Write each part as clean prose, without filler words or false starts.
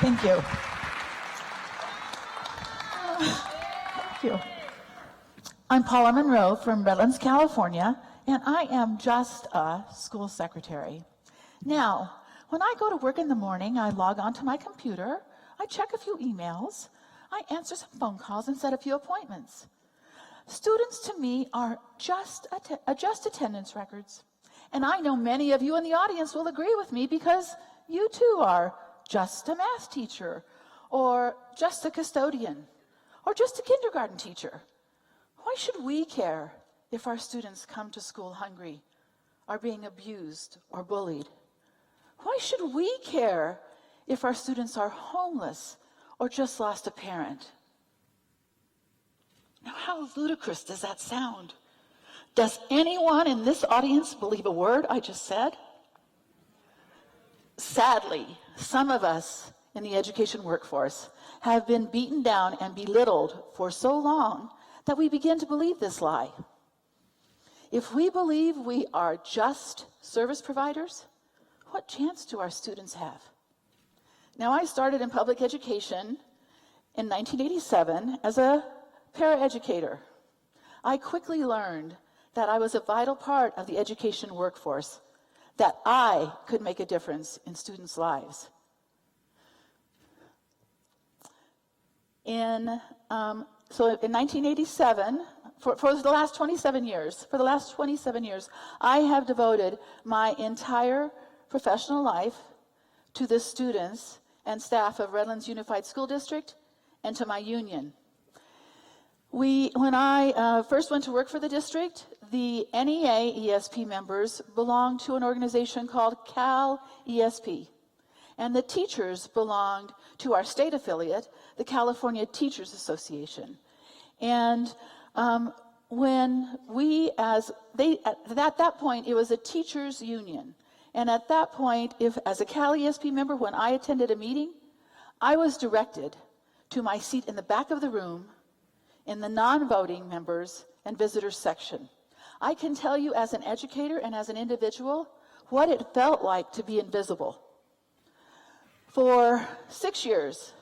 Thank you. Thank you. I'm Paula Monroe from Redlands, California, and I am just a school secretary. Now, when I go to work in the morning, I log onto my computer, I check a few emails, I answer some phone calls and set a few appointments. Students to me are just attendance records. And I know many of you in the audience will agree with me because you too are just a math teacher, or just a custodian, or just a kindergarten teacher. Why should we care if our students come to school hungry, are being abused or bullied? Why should we care if our students are homeless or just lost a parent? Now, how ludicrous does that sound? Does anyone in this audience believe a word I just said? Sadly, some of us in the education workforce have been beaten down and belittled for so long that we begin to believe this lie. If we believe we are just service providers, what chance do our students have? Now, I started in public education in 1987 as a paraeducator. I quickly learned that I was a vital part of the education workforce, that I could make a difference in students' lives. So in 1987, for the last 27 years, I have devoted my entire professional life to the students and staff of Redlands Unified School District and to my union. When I first went to work for the district, the NEA ESP members belonged to an organization called Cal ESP, and the teachers belonged to our state affiliate, the California Teachers Association. And when at that point, it was a teachers union. And at that point, as a Cal ESP member, when I attended a meeting, I was directed to my seat in the back of the room in the non-voting members and visitors section. I can tell you as an educator and as an individual what it felt like to be invisible. For 6 years,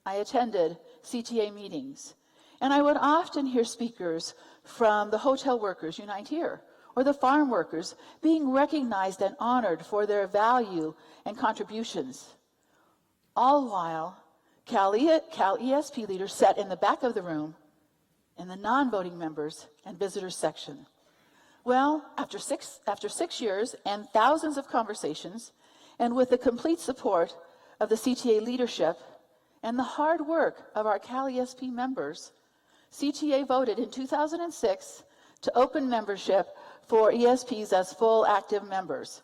I attended CTA meetings, and I would often hear speakers from the hotel workers unite here, or the farm workers being recognized and honored for their value and contributions, all while Cal ESP leaders sat in the back of the room in the non-voting members and visitors section. Well, after six years and thousands of conversations, and with the complete support of the CTA leadership and the hard work of our Cal ESP members, CTA voted in 2006 to open membership for ESPs as full active members.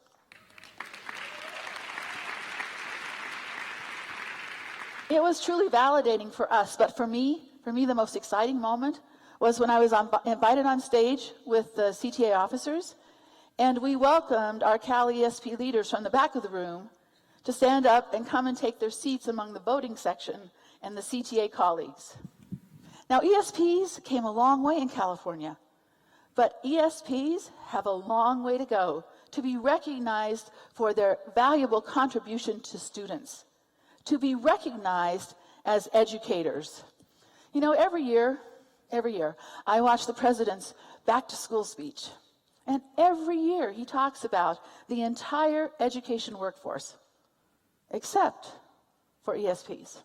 It was truly validating for us, but for me, the most exciting moment was when I was invited on stage with the CTA officers, and we welcomed our Cal ESP leaders from the back of the room to stand up and come and take their seats among the voting section and the CTA colleagues. Now, ESPs came a long way in California, but ESPs have a long way to go to be recognized for their valuable contribution to students, to be recognized as educators. You know, every year, I watch the president's back-to-school speech, and every year he talks about the entire education workforce, except for ESPs.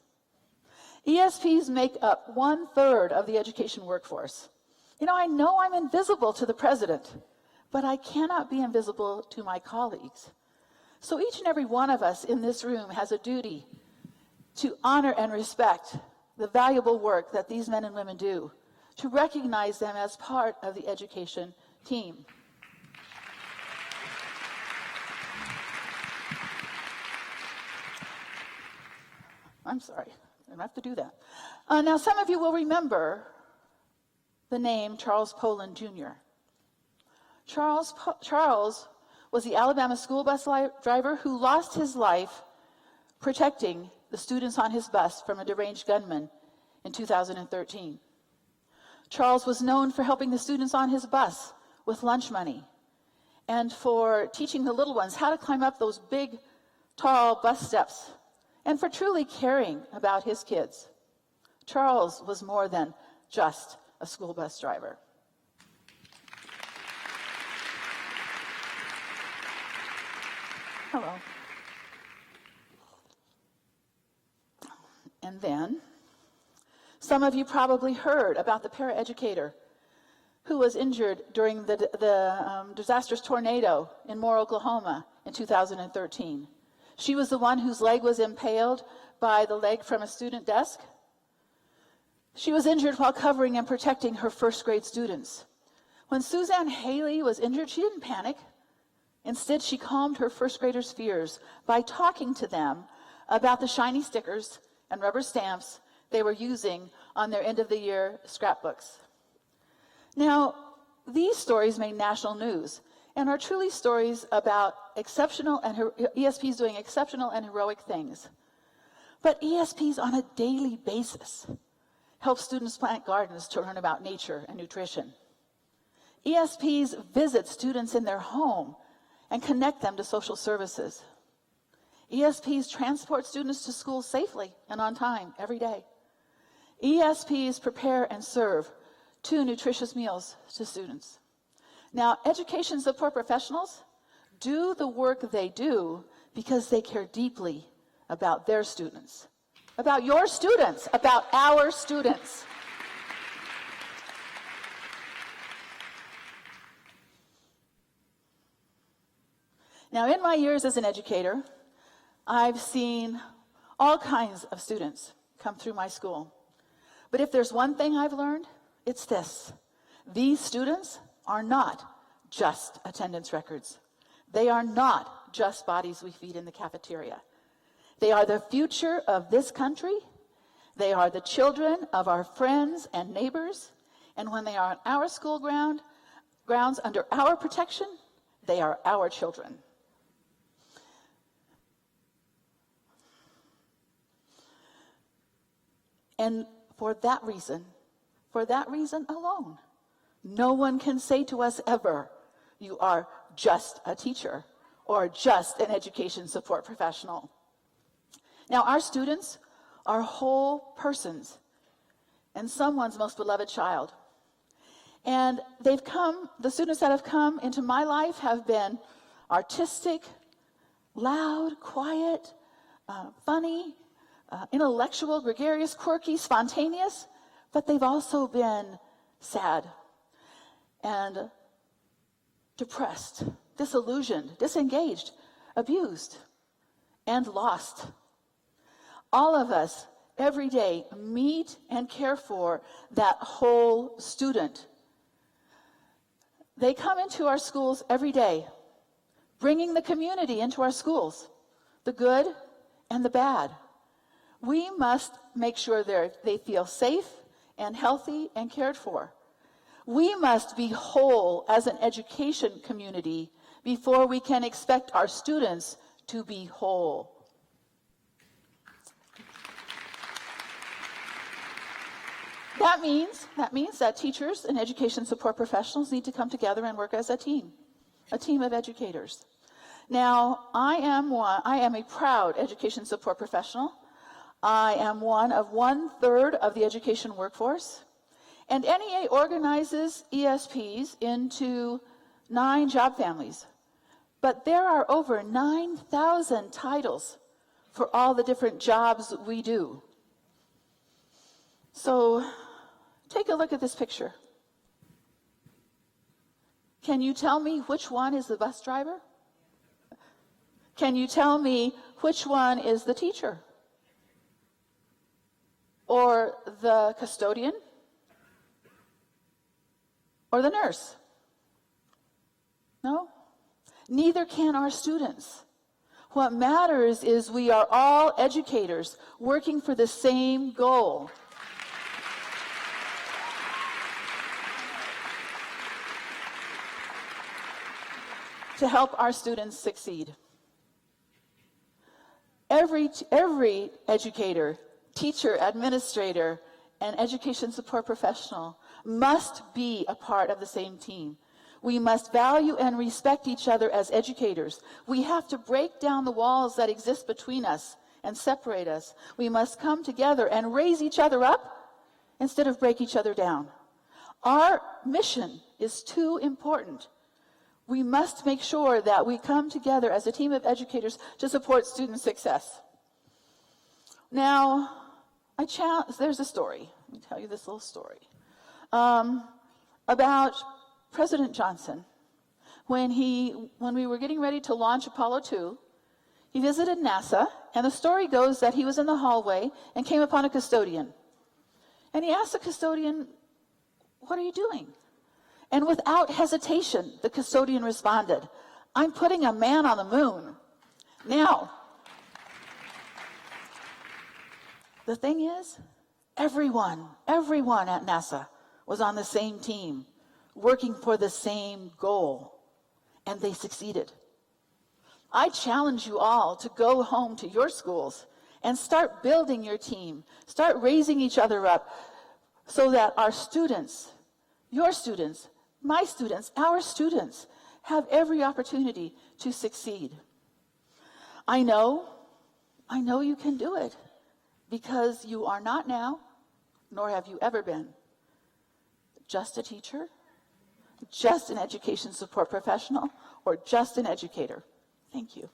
ESPs make up 1/3 of the education workforce. You know I'm invisible to the president, but I cannot be invisible to my colleagues. So each and every one of us in this room has a duty to honor and respect the valuable work that these men and women do, to recognize them as part of the education team. I'm sorry, I don't have to do that. Now, some of you will remember the name Charles Poland Jr. Charles was the Alabama school bus driver who lost his life protecting the students on his bus from a deranged gunman in 2013. Charles was known for helping the students on his bus with lunch money and for teaching the little ones how to climb up those big, tall bus steps and for truly caring about his kids. Charles was more than just a school bus driver. Hello. And then, some of you probably heard about the paraeducator who was injured during the disastrous tornado in Moore, Oklahoma in 2013. She was the one whose leg was impaled by the leg from a student desk. She was injured while covering and protecting her first grade students. When Suzanne Haley was injured, she didn't panic. Instead, she calmed her first graders' fears by talking to them about the shiny stickers and rubber stamps they were using on their end-of-the-year scrapbooks. Now, these stories made national news and are truly stories about exceptional and ESPs doing exceptional and heroic things. But ESPs on a daily basis help students plant gardens to learn about nature and nutrition. ESPs visit students in their home and connect them to social services. ESPs transport students to school safely and on time every day. ESPs prepare and serve 2 nutritious meals to students. Now, education support professionals do the work they do because they care deeply about their students, about your students, about our students. Now, in my years as an educator, I've seen all kinds of students come through my school. But if there's one thing I've learned, it's this. These students are not just attendance records. They are not just bodies we feed in the cafeteria. They are the future of this country. They are the children of our friends and neighbors. And when they are on our school grounds under our protection, they are our children. And for that reason alone, no one can say to us ever, you are just a teacher or just an education support professional. Now, our students are whole persons and someone's most beloved child. And the students that have come into my life have been artistic, loud, quiet, funny, intellectual, gregarious, quirky, spontaneous, but they've also been sad and depressed, disillusioned, disengaged, abused, and lost. All of us every day meet and care for that whole student. They come into our schools every day, bringing the community into our schools, the good and the bad. We must make sure they feel safe and healthy and cared for. We must be whole as an education community before we can expect our students to be whole. That means that teachers and education support professionals need to come together and work as a team of educators. Now, I am a proud education support professional. I am one of 1/3 of the education workforce, and NEA organizes ESPs into 9 job families. But there are over 9,000 titles for all the different jobs we do. So take a look at this picture. Can you tell me which one is the bus driver? Can you tell me which one is the teacher? Or the custodian? Or the nurse? No? Neither can our students. What matters is we are all educators working for the same goal. To help our students succeed. Every educator, teacher, administrator, and education support professional must be a part of the same team. We must value and respect each other as educators. We have to break down the walls that exist between us and separate us. We must come together and raise each other up instead of break each other down. Our mission is too important. We must make sure that we come together as a team of educators to support student success. Now, there's a story. Let me tell you this little story about President Johnson. When we were getting ready to launch Apollo 2, he visited NASA, and the story goes that he was in the hallway and came upon a custodian. And he asked the custodian, "What are you doing?" And without hesitation, the custodian responded, "I'm putting a man on the moon." Now, the thing is, everyone at NASA was on the same team, working for the same goal, and they succeeded. I challenge you all to go home to your schools and start building your team, start raising each other up so that our students, your students, my students, our students have every opportunity to succeed. I know you can do it because you are not now, nor have you ever been, just a teacher, just an education support professional, or just an educator. Thank you.